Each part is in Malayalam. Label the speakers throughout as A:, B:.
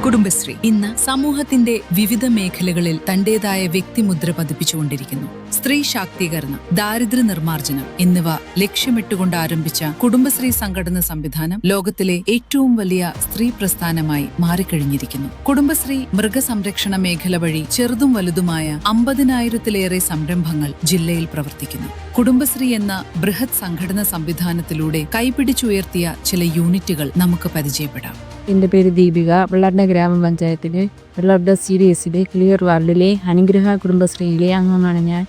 A: കുടുംബശ്രീ ഇന്ന് സമൂഹത്തിന്റെ വിവിധ മേഖലകളിൽ തന്റേതായ വ്യക്തിമുദ്ര പതിപ്പിച്ചുകൊണ്ടിരിക്കുന്നു. സ്ത്രീ ശാക്തീകരണം, ദാരിദ്ര്യ നിർമ്മാർജ്ജനം എന്നിവ ലക്ഷ്യമിട്ടുകൊണ്ട് ആരംഭിച്ച കുടുംബശ്രീ സംഘടന സംവിധാനം ലോകത്തിലെ ഏറ്റവും വലിയ സ്ത്രീ പ്രസ്ഥാനമായി മാറിക്കഴിഞ്ഞിരിക്കുന്നു. കുടുംബശ്രീ മൃഗസംരക്ഷണ മേഖല വഴി ചെറുതും വലുതുമായ 50,000-ലേറെ സംരംഭങ്ങൾ ജില്ലയിൽ പ്രവർത്തിക്കുന്നു. കുടുംബശ്രീ എന്ന ബൃഹത് സംഘടന സംവിധാനത്തിലൂടെ കൈപിടിച്ചുയർത്തിയ ചില യൂണിറ്റുകൾ നമുക്ക് പരിചയപ്പെടാം.
B: എൻ്റെ പേര് ദീപിക. വെള്ളാർട ഗ്രാമപഞ്ചായത്തിലെ വെള്ളാർട CDSലെ ക്ലിയർ വാർഡിലെ അനുഗ്രഹ കുടുംബശ്രീയിലെ അംഗമാണ് ഞാൻ.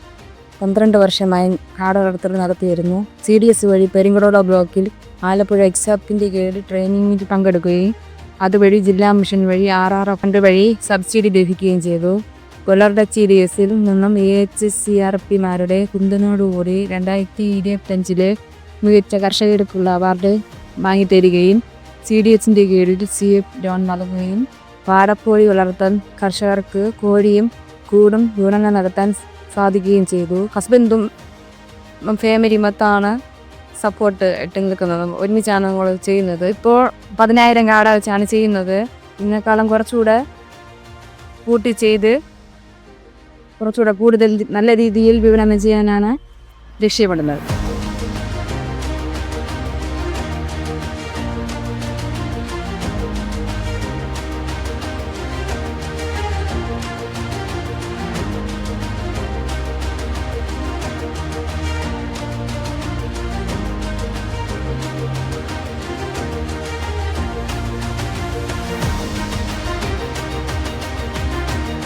B: 12 വർഷമായി കാട് വളർത്തൽ നടത്തി വരുന്നു. CDS വഴി പെരിങ്ങോട് ബ്ലോക്കിൽ ആലപ്പുഴ എക്സാപ്റ്റിൻ്റെ കീഴിൽ ട്രെയിനിങ്ങിൽ പങ്കെടുക്കുകയും അതുവഴി ജില്ലാ മിഷൻ വഴി RR ഫണ്ട് വഴി സബ്സിഡി ലഭിക്കുകയും ചെയ്തു. വെള്ളാർട CDSൽ നിന്നും AHCRPമാരുടെ കുന്തനോടുകൂടി 2025 മികച്ച കർഷകർക്കുള്ള അവാർഡ് വാങ്ങിത്തരികയും CDSൻ്റെ കീഴിൽ CF ലോൺ നൽകുകയും പാടക്കോഴി വളർത്താൻ കർഷകർക്ക് കോഴിയും കൂടും വിപണനം നടത്താൻ സാധിക്കുകയും ചെയ്തു. ഹസ്ബൻഡും ഫാമിലി മൊത്തമാണ് സപ്പോർട്ട് ഇട്ട് നിൽക്കുന്നത്. ഒരുമിച്ചാണ് നമ്മൾ ചെയ്യുന്നത്. ഇപ്പോൾ 10,000 കാട വെച്ചാണ് ചെയ്യുന്നത്. ഇതിനേക്കാളും കുറച്ചുകൂടെ കൂട്ടി ചെയ്ത് കുറച്ചുകൂടെ കൂടുതൽ നല്ല രീതിയിൽ വിപണനം ചെയ്യാനാണ് ലക്ഷ്യപ്പെടുന്നത്.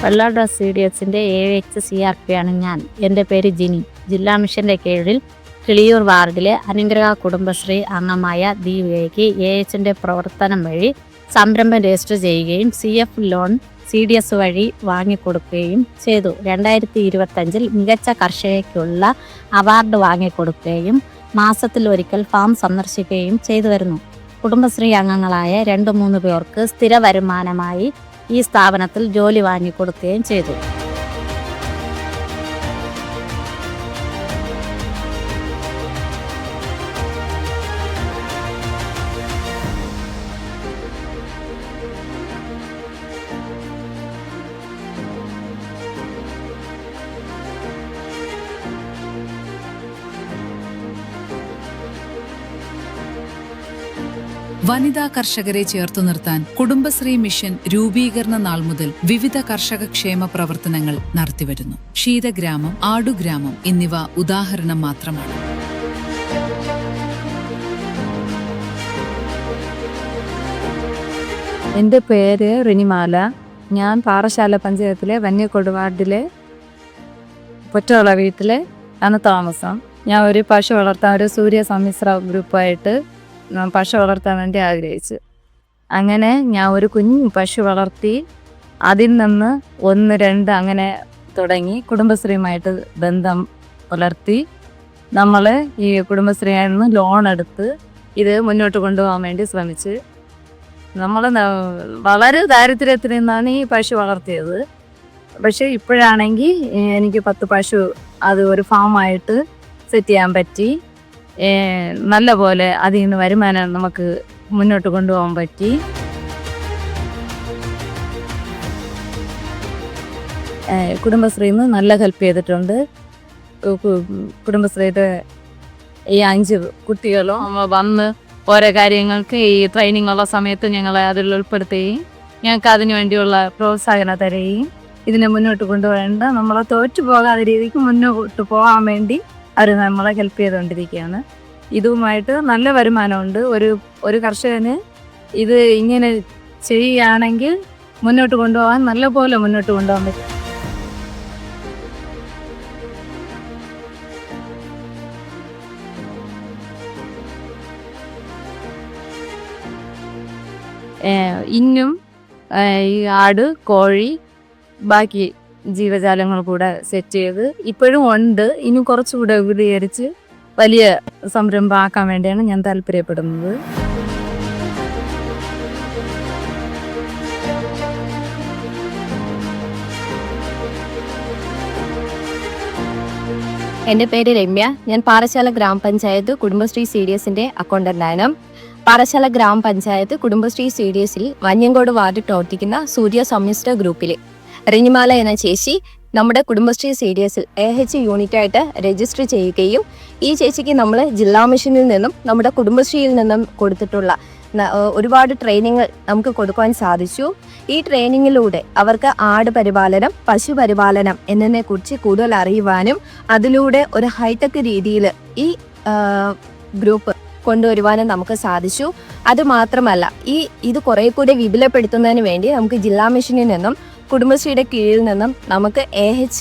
C: വെള്ളാർട CDSൻ്റെ AHCRP ആണ് ഞാൻ. എൻ്റെ പേര് ജിനി. ജില്ലാ മിഷൻ്റെ കീഴിൽ കിളിയൂർ വാർഡിലെ അനുഗ്രഹ കുടുംബശ്രീ അംഗമായ ദീപികയ്ക്ക് AHൻ്റെ പ്രവർത്തനം വഴി സംരംഭം രജിസ്റ്റർ ചെയ്യുകയും CF ലോൺ CDS വഴി വാങ്ങിക്കൊടുക്കുകയും ചെയ്തു. 2025 മികച്ച കർഷകയ്ക്കുള്ള അവാർഡ് വാങ്ങിക്കൊടുക്കുകയും മാസത്തിലൊരിക്കൽ ഫാം സന്ദർശിക്കുകയും ചെയ്തു വരുന്നു. കുടുംബശ്രീ അംഗങ്ങളായ 2-3 പേർക്ക് സ്ഥിര വരുമാനമായി ഈ സ്ഥാപനത്തിൽ ജോലി വാങ്ങിക്കൊടുക്കുകയും ചെയ്തു.
A: വനിതാ കർഷകരെ ചേർത്തു നിർത്താൻ കുടുംബശ്രീ മിഷൻ രൂപീകരണ നാൾ മുതൽ വിവിധ കർഷക ക്ഷേമ പ്രവർത്തനങ്ങൾ നടത്തിവരുന്നു. ശീതഗ്രാമം, ആടുഗ്രാമം എന്നിവ ഉദാഹരണം മാത്രമാണ്.
B: എൻ്റെ പേര് റിനിമാല. ഞാൻ പാറശാല പഞ്ചായത്തിലെ വന്യക്കോട് വാർഡിലെ പൊറ്റോള വീട്ടിലെ ആണ് താമസം. ഞാൻ ഒരു പശു വളർത്താൻ ഒരു സൂര്യ സമ്മിശ്ര ഗ്രൂപ്പായിട്ട് പശു വളർത്താൻ വേണ്ടി ആഗ്രഹിച്ചു. അങ്ങനെ ഞാൻ ഒരു കുഞ്ഞു പശു വളർത്തി. അതിൽ നിന്ന് 1-2 അങ്ങനെ തുടങ്ങി കുടുംബശ്രീയുമായിട്ട് ബന്ധം പുലർത്തി നമ്മൾ ഈ കുടുംബശ്രീയിൽ നിന്ന് ലോൺ എടുത്ത് ഇത് മുന്നോട്ട് കൊണ്ടുപോകാൻ വേണ്ടി ശ്രമിച്ച് നമ്മൾ വളരെ ദാരിദ്ര്യത്തിൽ നിന്നാണ് ഈ പശു വളർത്തിയത്. പക്ഷേ ഇപ്പോഴാണെങ്കിൽ എനിക്ക് 10 പശു അത് ഒരു ഫാമായിട്ട് സെറ്റ് ചെയ്യാൻ പറ്റി. നല്ല പോലെ അതിൽ നിന്ന് വരുമാനം നമുക്ക് മുന്നോട്ട് കൊണ്ടുപോകാൻ പറ്റി. കുടുംബശ്രീയിൽ നിന്ന് നല്ല ഹെൽപ്പ് ചെയ്തിട്ടുണ്ട്. കുടുംബശ്രീയുടെ ഈ 5 കുട്ടികളും വന്ന് ഓരോ കാര്യങ്ങൾക്ക് ഈ ട്രെയിനിങ് ഉള്ള സമയത്ത് ഞങ്ങളെ അതിൽ ഉൾപ്പെടുത്തുകയും ഞങ്ങൾക്ക് അതിനു വേണ്ടിയുള്ള പ്രോത്സാഹനം തരുകയും ഇതിനെ മുന്നോട്ട് കൊണ്ടുപോകേണ്ട നമ്മളെ തോറ്റു പോകാതെ രീതിക്ക് മുന്നോട്ട് പോകാൻ വേണ്ടി അവർ നമ്മളെ ഹെൽപ്പ് ചെയ്തുകൊണ്ടിരിക്കുകയാണ്. ഇതുമായിട്ട് നല്ല വരുമാനമുണ്ട്. ഒരു കർഷകന് ഇത് ഇങ്ങനെ ചെയ്യുകയാണെങ്കിൽ മുന്നോട്ട് കൊണ്ടുപോകാൻ നല്ലപോലെ മുന്നോട്ട് കൊണ്ടുപോകാൻ പറ്റും. ഇന്നും ഈ ആട്, കോഴി, ബാക്കി ജീവജാലങ്ങൾ കൂടെ സെറ്റ് ചെയ്ത് ഇപ്പോഴും ഉണ്ട്. ഇനി കുറച്ചുകൂടെ വിപുലീകരിച്ച് വലിയ സംരംഭമാക്കാൻ വേണ്ടിയാണ് ഞാൻ താല്പര്യപ്പെടുന്നത്.
D: എൻ്റെ പേര് രമ്യ. ഞാൻ പാറശാല ഗ്രാമപഞ്ചായത്ത് കുടുംബശ്രീ CDSൻ്റെ അക്കൗണ്ടൻ്റാണ്. പാറശാല ഗ്രാമപഞ്ചായത്ത് കുടുംബശ്രീ CDSൽ വന്യങ്കോട് വാർഡ് പ്രവർത്തിക്കുന്ന സൂര്യ സമ്മിശ്ര ഗ്രൂപ്പിലെ റിനിമാല എന്ന ചേച്ചി നമ്മുടെ കുടുംബശ്രീ CDSൽ AH യൂണിറ്റായിട്ട് രജിസ്റ്റർ ചെയ്യുകയും ഈ ചേച്ചിക്ക് നമ്മൾ ജില്ലാ മിഷനിൽ നിന്നും നമ്മുടെ കുടുംബശ്രീയിൽ നിന്നും കൊടുത്തിട്ടുള്ള ഒരുപാട് ട്രെയിനിങ്ങൾ നമുക്ക് കൊടുക്കാൻ സാധിച്ചു. ഈ ട്രെയിനിങ്ങിലൂടെ അവർക്ക് ആട് പരിപാലനം, പശു പരിപാലനം എന്നതിനെക്കുറിച്ച് കൂടുതൽ അറിയുവാനും അതിലൂടെ ഒരു ഹൈടെക് രീതിയിൽ ഈ ഗ്രൂപ്പ് കൊണ്ടുവരുവാനും നമുക്ക് സാധിച്ചു. അതുമാത്രമല്ല ഇത് കുറേ കൂടി വിപുലപ്പെടുത്തുന്നതിന് വേണ്ടി നമുക്ക് ജില്ലാ മിഷനിൽ നിന്നും കുടുംബശ്രീയുടെ കീഴിൽ നിന്നും നമുക്ക് AH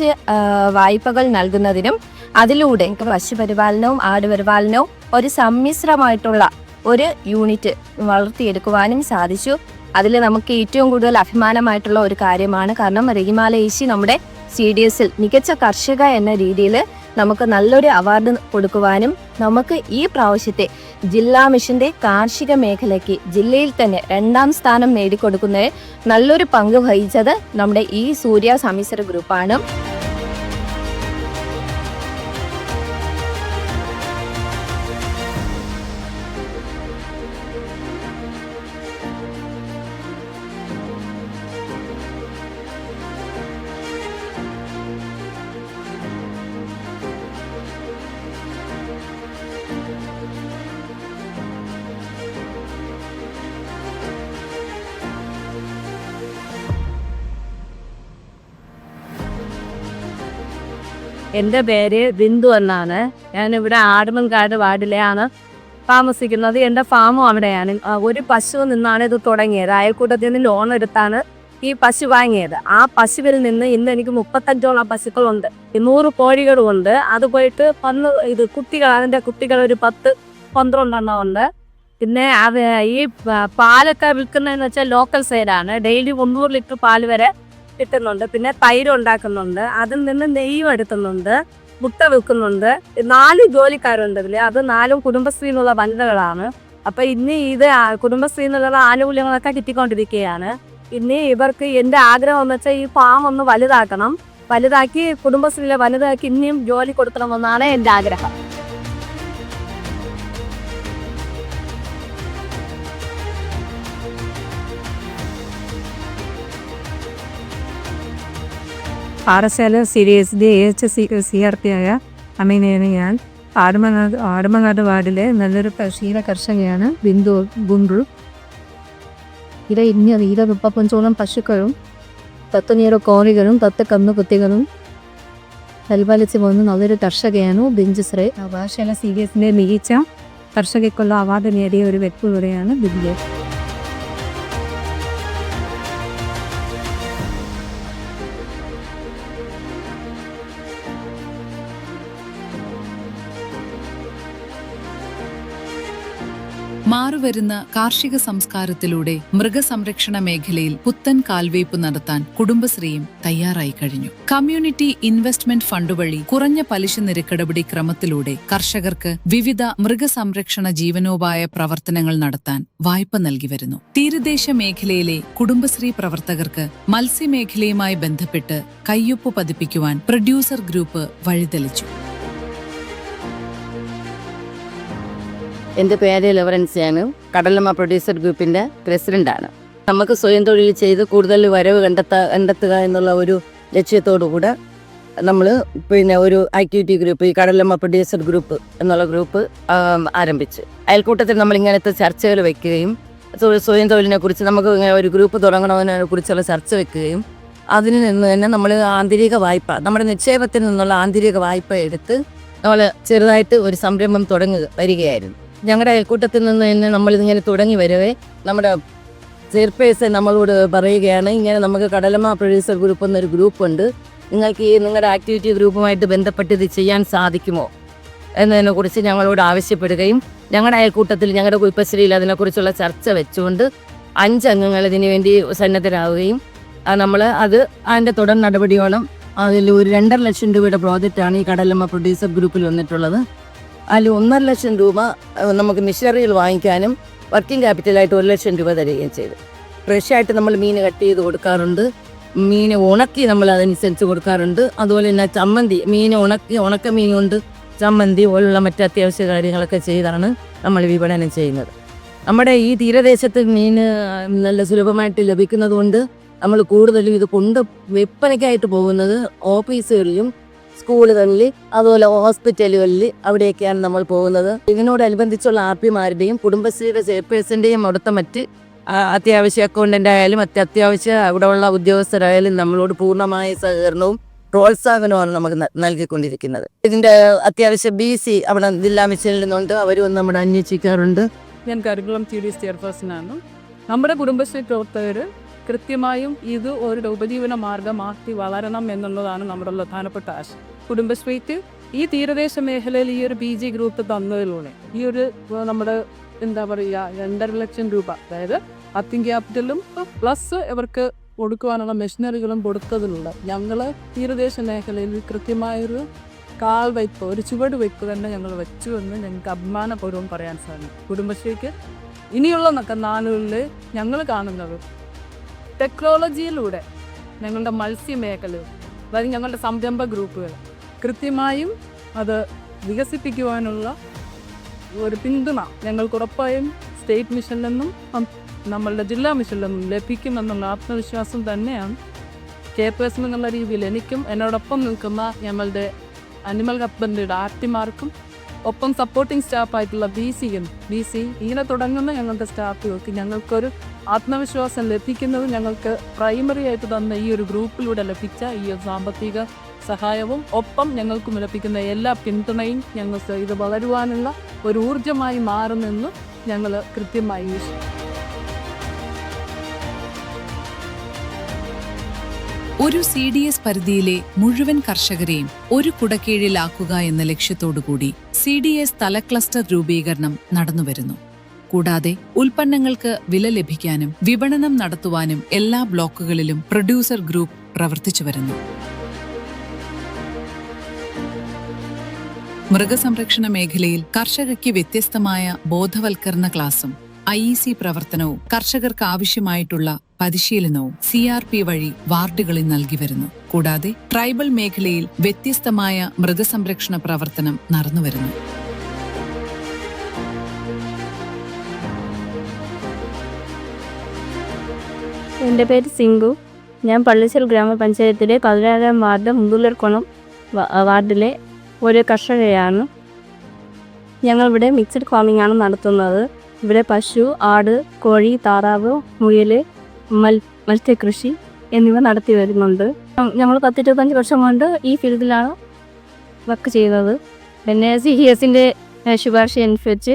D: വായ്പകൾ നൽകുന്നതിനും അതിലൂടെ പശുപരിപാലനവും ആടുപരിപാലനവും ഒരു സമ്മിശ്രമായിട്ടുള്ള ഒരു യൂണിറ്റ് വളർത്തിയെടുക്കുവാനും സാധിച്ചു. അതിൽ നമുക്ക് ഏറ്റവും കൂടുതൽ അഭിമാനമായിട്ടുള്ള ഒരു കാര്യമാണ്. കാരണം റിനിമാല ചേച്ചി നമ്മുടെ CDSൽ മികച്ച കർഷക എന്ന രീതിയിൽ നമുക്ക് നല്ലൊരു അവാർഡ് കൊടുക്കുവാനും നമുക്ക് ഈ പ്രാവശ്യത്തെ ജില്ലാ മിഷന്റെ കാർഷിക മേഖലയ്ക്ക് ജില്ലയിൽ തന്നെ 2ാം സ്ഥാനം നേടിക്കൊടുക്കുന്നതിൽ നല്ലൊരു പങ്ക് വഹിച്ചത് നമ്മുടെ ഈ സൂര്യ സമ്മിശ്ര ഗ്രൂപ്പാണ്.
B: എൻ്റെ പേര് ബിന്ദു എന്നാണ്. ഞാനിവിടെ ആടുമൻകാട് വാർഡിലെയാണ് താമസിക്കുന്നത്. എൻ്റെ ഫാമും അവിടെയാണ്. ഒരു പശു നിന്നാണ് ഇത് തുടങ്ങിയത്. അയൽക്കൂട്ടത്തിൽ നിന്ന് ലോൺ എടുത്താണ് ഈ പശു വാങ്ങിയത്. ആ പശുവിൽ നിന്ന് ഇന്ന് എനിക്ക് 35ഓളം പശുക്കളുണ്ട്, 100 കോഴികളുമുണ്ട്. അത് പോയിട്ട് അതിൻ്റെ കുട്ടികൾ ഒരു 10-12 എണ്ണം ഉണ്ട്. പിന്നെ ഈ പാലൊക്കെ വിൽക്കുന്നതെന്ന് വെച്ചാൽ ലോക്കൽ സൈഡാണ്. ഡെയിലി 300 ലിറ്റർ പാൽ വരെ കിട്ടുന്നുണ്ട്. പിന്നെ തൈര് ഉണ്ടാക്കുന്നുണ്ട്, അതിൽ നിന്ന് നെയ്യും എടുക്കുന്നുണ്ട്, മുട്ട വിൽക്കുന്നുണ്ട്. 4 ജോലിക്കാരുണ്ട് ഇതിൽ. അത് 4ഉം കുടുംബശ്രീ എന്നുള്ള വനിതകളാണ്. അപ്പം ഇനി ഇത് കുടുംബശ്രീ എന്നുള്ള ആനുകൂല്യങ്ങളൊക്കെ കിട്ടിക്കൊണ്ടിരിക്കുകയാണ്. ഇനി ഇവർക്ക് എൻ്റെ ആഗ്രഹം എന്ന് വെച്ചാൽ ഈ ഫാം ഒന്ന് വലുതാക്കി കുടുംബശ്രീയിലെ വനിതയ്ക്ക് ഇനിയും ജോലി കൊടുക്കണമെന്നാണ് എൻ്റെ ആഗ്രഹം.
E: പാറശാല CDSന്റെ AH CRP ആയ അമീനയാണ് ഞാൻ. ആടുമങ്ങാട് വാർഡിലെ നല്ലൊരു ക്ഷീര കർഷകയാണ് ബിന്ദു ഗുണ്ടു. ഇവിടെ 35ഓളം പശുക്കളും 10 കോഴികളും 10 കന്നുകുട്ടികളും പരിപാലിച്ച് പോകുന്ന നല്ലൊരു കർഷകയാണ് ബിന്ദുശ്രീ. പാറശാല CDSന്റെ മികച്ച കർഷകയ്ക്കുള്ള അവാർഡ് നേടിയ ഒരു വ്യക്തി കൂടെയാണ് ബിന്ദു.
A: മാറുവരുന്ന കാർഷിക സംസ്കാരത്തിലൂടെ മൃഗസംരക്ഷണ മേഖലയിൽ പുത്തൻ കാൽവയ്പ് നടത്താൻ കുടുംബശ്രീയും തയ്യാറായി കഴിഞ്ഞു. കമ്മ്യൂണിറ്റി ഇൻവെസ്റ്റ്മെന്റ് ഫണ്ട് വഴി കുറഞ്ഞ പലിശ നിരക്കടപടി ക്രമത്തിലൂടെ കർഷകർക്ക് വിവിധ മൃഗസംരക്ഷണ ജീവനോപായ പ്രവർത്തനങ്ങൾ നടത്താൻ വായ്പ നൽകി വരുന്നു. തീരദേശ മേഖലയിലെ കുടുംബശ്രീ പ്രവർത്തകർക്ക് മത്സ്യമേഖലയുമായി ബന്ധപ്പെട്ട് കയ്യൊപ്പ് പതിപ്പിക്കുവാൻ പ്രൊഡ്യൂസർ ഗ്രൂപ്പ് വഴിതെളിച്ചു.
F: എൻ്റെ പേര് ലോറൻസിയാണ്. കടലമ്മ പ്രൊഡ്യൂസർ ഗ്രൂപ്പിൻ്റെ പ്രസിഡൻ്റാണ്. നമുക്ക് സ്വയം തൊഴിൽ ചെയ്ത് കൂടുതൽ വരവ് കണ്ടെത്തുക എന്നുള്ള ഒരു ലക്ഷ്യത്തോടു കൂടെ നമ്മൾ ഒരു ആക്ടിവിറ്റി ഗ്രൂപ്പ്, ഈ കടലമ്മ പ്രൊഡ്യൂസർ ഗ്രൂപ്പ് എന്നുള്ള ഗ്രൂപ്പ് ആരംഭിച്ച് അയൽക്കൂട്ടത്തിൽ നമ്മൾ ഇങ്ങനത്തെ ചർച്ചകൾ വയ്ക്കുകയും സ്വയം തൊഴിലിനെ കുറിച്ച് നമുക്ക് ഒരു ഗ്രൂപ്പ് തുടങ്ങണമെന്നതിനെ കുറിച്ചുള്ള ചർച്ച വെക്കുകയും അതിൽ നിന്ന് തന്നെ നമ്മൾ ആന്തരിക വായ്പ, നമ്മുടെ നിക്ഷേപത്തിൽ നിന്നുള്ള ആന്തരിക വായ്പ എടുത്ത് നമ്മൾ ചെറുതായിട്ട് ഒരു സംരംഭം വരികയായിരുന്നു. ഞങ്ങളുടെ അയൽക്കൂട്ടത്തിൽ നിന്ന് തന്നെ നമ്മളിതിങ്ങനെ തുടങ്ങി വരവേ നമ്മുടെ ചെയർപേഴ്സൺ നമ്മളോട് പറയുകയാണ്, ഇങ്ങനെ നമുക്ക് കടലമ്മ പ്രൊഡ്യൂസർ ഗ്രൂപ്പ് എന്നൊരു ഗ്രൂപ്പുണ്ട്, നിങ്ങൾക്ക് നിങ്ങളുടെ ആക്ടിവിറ്റി ഗ്രൂപ്പുമായിട്ട് ബന്ധപ്പെട്ട് ഇത് ചെയ്യാൻ സാധിക്കുമോ എന്നതിനെക്കുറിച്ച് ഞങ്ങളോട് ആവശ്യപ്പെടുകയും ഞങ്ങളുടെ അയൽക്കൂട്ടത്തിൽ ഞങ്ങളുടെ കുടുംബശ്രീയിൽ അതിനെക്കുറിച്ചുള്ള ചർച്ച വെച്ചുകൊണ്ട് 5 അംഗങ്ങൾ ഇതിനു വേണ്ടി സന്നദ്ധരാകുകയും അതിൻ്റെ തുടർ നടപടിയോളം അതിൽ ഒരു 2.5 ലക്ഷം രൂപയുടെ പ്രോജക്റ്റാണ് ഈ കടലമ്മ പ്രൊഡ്യൂസർ ഗ്രൂപ്പിൽ വന്നിട്ടുള്ളത്. അതിൽ 1.5 ലക്ഷം രൂപ നമുക്ക് മിഷനറികൾ വാങ്ങിക്കാനും വർക്കിംഗ് ക്യാപിറ്റലായിട്ട് 1 ലക്ഷം രൂപ തരികയും ചെയ്തു. ഫ്രഷായിട്ട് നമ്മൾ മീൻ കട്ട് ചെയ്ത് കൊടുക്കാറുണ്ട്, മീൻ ഉണക്കി നമ്മൾ അതനുസരിച്ച് കൊടുക്കാറുണ്ട്. അതുപോലെ തന്നെ ചമ്മന്തി, മീൻ ഉണക്ക മീൻ കൊണ്ട് ചമ്മന്തി പോലുള്ള മറ്റ് അത്യാവശ്യ കാര്യങ്ങളൊക്കെ ചെയ്താണ് നമ്മൾ വിപണനം ചെയ്യുന്നത്. നമ്മുടെ ഈ തീരദേശത്ത് മീൻ നല്ല സുലഭമായിട്ട് ലഭിക്കുന്നത് കൊണ്ട് നമ്മൾ കൂടുതലും ഇത് കൊണ്ട് വിൽപ്പനയ്ക്കായിട്ട് പോകുന്നത് ഓഫീസുകളിലും സ്കൂളുകളിൽ അതുപോലെ ഹോസ്പിറ്റലുകളിൽ അവിടെയൊക്കെയാണ് നമ്മൾ പോകുന്നത്. ഇതിനോടനുബന്ധിച്ചുള്ള ആർപിമാരുടെയും കുടുംബശ്രീയുടെ ചെയർപേഴ്സൻ്റെയും അവിടുത്തെ മറ്റ് അത്യാവശ്യ അക്കൗണ്ടൻ്റ് ആയാലും അത്യാവശ്യ അവിടെയുള്ള ഉദ്യോഗസ്ഥരായാലും നമ്മളോട് പൂർണ്ണമായ സഹകരണവും പ്രോത്സാഹനമാണ് നമുക്ക് നൽകിക്കൊണ്ടിരിക്കുന്നത്. ഇതിൻ്റെ അത്യാവശ്യം BC അവിടെ ജില്ലാ മിഷനിൽ നിന്നുണ്ട്, അവരും നമ്മുടെ അന്വേഷിക്കാറുണ്ട്.
G: ഞാൻ കരിക്കുലം CDS ചെയർപേഴ്സണാണ്. നമ്മുടെ കുടുംബശ്രീ പ്രവർത്തകർ കൃത്യമായും ഇത് ഒരു ഉപജീവന മാർഗമാക്കി വളരണം എന്നുള്ളതാണ് നമ്മുടെ പ്രധാനപ്പെട്ട ആശയം. കുടുംബശ്രീക്ക് ഈ തീരദേശ മേഖലയിൽ ഈ ഒരു PG ഗ്രൂപ്പ് തന്നതിലൂടെ ഈ ഒരു നമ്മുടെ എന്താ പറയുക 2.5 ലക്ഷം രൂപ, അതായത് വർക്കിംഗ് ക്യാപിറ്റലും പ്ലസ് ഇവർക്ക് കൊടുക്കുവാനുള്ള മെഷീനറികളും കൊടുത്തതിലുള്ള ഞങ്ങൾ തീരദേശ മേഖലയിൽ കൃത്യമായൊരു കാൽവയ്പ്, ഒരു ചുവട് വയ്പ് തന്നെ ഞങ്ങൾ വെച്ചു എന്ന് ഞങ്ങൾക്ക് അഭിമാനപൂർവ്വം പറയാൻ സാധിക്കും. കുടുംബശ്രീക്ക് ഇനിയുള്ള നാളുകളിൽ ഞങ്ങൾ കാണുന്നത് ടെക്നോളജിയിലൂടെ ഞങ്ങളുടെ മത്സ്യമേഖല, അതായത് ഞങ്ങളുടെ സംരംഭ ഗ്രൂപ്പുകൾ കൃത്യമായും അത് വികസിപ്പിക്കുവാനുള്ള ഒരു പിന്തുണ ഞങ്ങൾക്ക് ഉറപ്പായും സ്റ്റേറ്റ് മിഷനിൽ നിന്നും നമ്മളുടെ ജില്ലാ മിഷനിൽ നിന്നും ലഭിക്കുമെന്നുള്ള ആത്മവിശ്വാസം തന്നെയാണ് ചെയർപേഴ്സൺ എന്നുള്ള രീതിയിൽ എനിക്കും എന്നോടൊപ്പം നിൽക്കുന്ന ഞങ്ങളുടെ അനിമൽ ഹസ്ബൻഡറിയുടെ ആർട്ടിമാർക്കും ഒപ്പം സപ്പോർട്ടിംഗ് സ്റ്റാഫായിട്ടുള്ള BC ഇങ്ങനെ തുടങ്ങുന്ന ഞങ്ങളുടെ സ്റ്റാഫുകൾക്ക് ഞങ്ങൾക്കൊരു ആത്മവിശ്വാസം ലഭിക്കുന്നത് ഞങ്ങൾക്ക് പ്രൈമറി ആയിട്ട് തന്ന ഈ ഒരു ഗ്രൂപ്പിലൂടെ ലഭിച്ച ഈ ഒരു സാമ്പത്തിക സഹായവും ഒപ്പം ഞങ്ങൾക്കും ലഭിക്കുന്ന എല്ലാ പിന്തുണയും ഞങ്ങൾക്ക് ഇത് വളരുവാനുള്ള ഒരു ഊർജമായി മാറുമെന്ന് ഞങ്ങൾ കൃത്യമായി വിശ്വസിക്കുന്നു.
A: ഒരു CDS പരിധിയിലെ മുഴുവൻ കർഷകരെയും ഒരു കുടക്കീഴിലാക്കുക എന്ന ലക്ഷ്യത്തോടുകൂടി CDS തല ക്ലസ്റ്റർ രൂപീകരണം നടന്നുവരുന്നു. കൂടാതെ ഉൽപ്പന്നങ്ങൾക്ക് വില ലഭിക്കാനും വിപണനം നടത്തുവാനും എല്ലാ ബ്ലോക്കുകളിലും പ്രൊഡ്യൂസർ ഗ്രൂപ്പ് പ്രവർത്തിച്ചു വരുന്നു. മൃഗസംരക്ഷണ മേഖലയിൽ കർഷകർക്ക് വ്യത്യസ്തമായ ബോധവൽക്കരണ ക്ലാസും IEC പ്രവർത്തനവും കർഷകർക്ക് ആവശ്യമായിട്ടുള്ള പരിശീലനവും CRP വഴി വാർഡുകളിൽ നൽകി വരുന്നു. കൂടാതെ ട്രൈബൽ മേഖലയിൽ വ്യത്യസ്തമായ മൃഗസംരക്ഷണ പ്രവർത്തനം നടന്നുവരുന്നു.
C: എൻ്റെ പേര് സിംഗു. ഞാൻ പള്ളിച്ചൽ ഗ്രാമപഞ്ചായത്തിലെ 16-ാം വാർഡ് മുതുലർക്കുളം വാർഡിലെ ഒരു കർഷകയാണ്. ഞങ്ങളിവിടെ മിക്സഡ് ഫാമിംഗ് ആണ് നടത്തുന്നത്. ഇവിടെ പശു, ആട്, കോഴി, താറാവ്, മുയൽ, മത്സ്യകൃഷി എന്നിവ നടത്തി വരുന്നുണ്ട്. ഞങ്ങൾ 10-25 വർഷം കൊണ്ട് ഈ ഫീൽഡിലാണ് വർക്ക് ചെയ്യുന്നത്. പിന്നെ CDSൻ്റെ ശുപാർശ അനുസരിച്ച്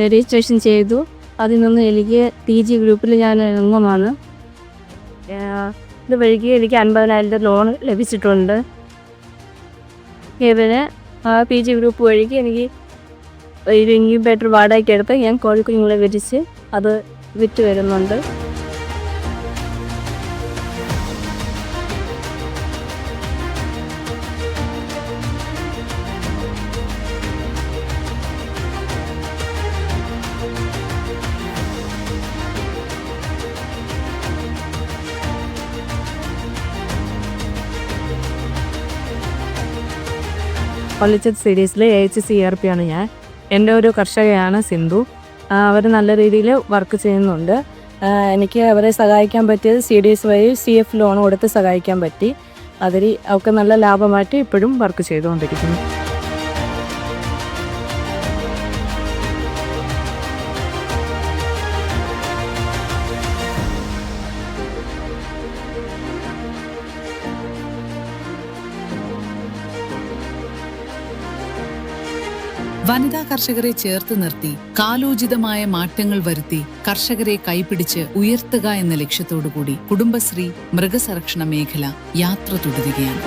C: രജിസ്ട്രേഷൻ ചെയ്തു. അതിൽ നിന്ന് എനിക്ക് TG ഗ്രൂപ്പിൽ ഞാൻ അംഗമാണ്. ഇത് വഴിക്ക് എനിക്ക് 50,000 ലോൺ ലഭിച്ചിട്ടുണ്ട്. പിന്നെ PG ഗ്രൂപ്പ് വഴിക്ക് എനിക്ക് ഒരു ഇൻക്യുബേറ്റർ വാടകയ്ക്ക് എടുത്ത് ഞാൻ കോഴിക്കുഞ്ഞുങ്ങളെ വിരിച്ച് അത് വിറ്റ് വരുന്നുണ്ട്.
E: പള്ളിച്ചൽ CDSലെ AHCRP ആണ് ഞാൻ. എൻ്റെ ഒരു കർഷകയാണ് സിന്ധു. അവർ നല്ല രീതിയിൽ വർക്ക് ചെയ്യുന്നുണ്ട്.
B: എനിക്ക് അവരെ സഹായിക്കാൻ പറ്റിയത് CDS വഴി CF ലോൺ കൊടുത്ത് സഹായിക്കാൻ പറ്റി. അതിൽ അവർക്ക് നല്ല ലാഭമായിട്ട് ഇപ്പോഴും വർക്ക് ചെയ്തുകൊണ്ടിരിക്കുന്നു.
A: വനിതാ കർഷകരെ ചേർത്ത് നിർത്തി കാലോചിതമായ മാറ്റങ്ങൾ വരുത്തി കർഷകരെ കൈപിടിച്ച് ഉയർത്തുക എന്ന ലക്ഷ്യത്തോടുകൂടി കുടുംബശ്രീ മൃഗസംരക്ഷണ മേഖല യാത്ര തുടരുകയാണ്.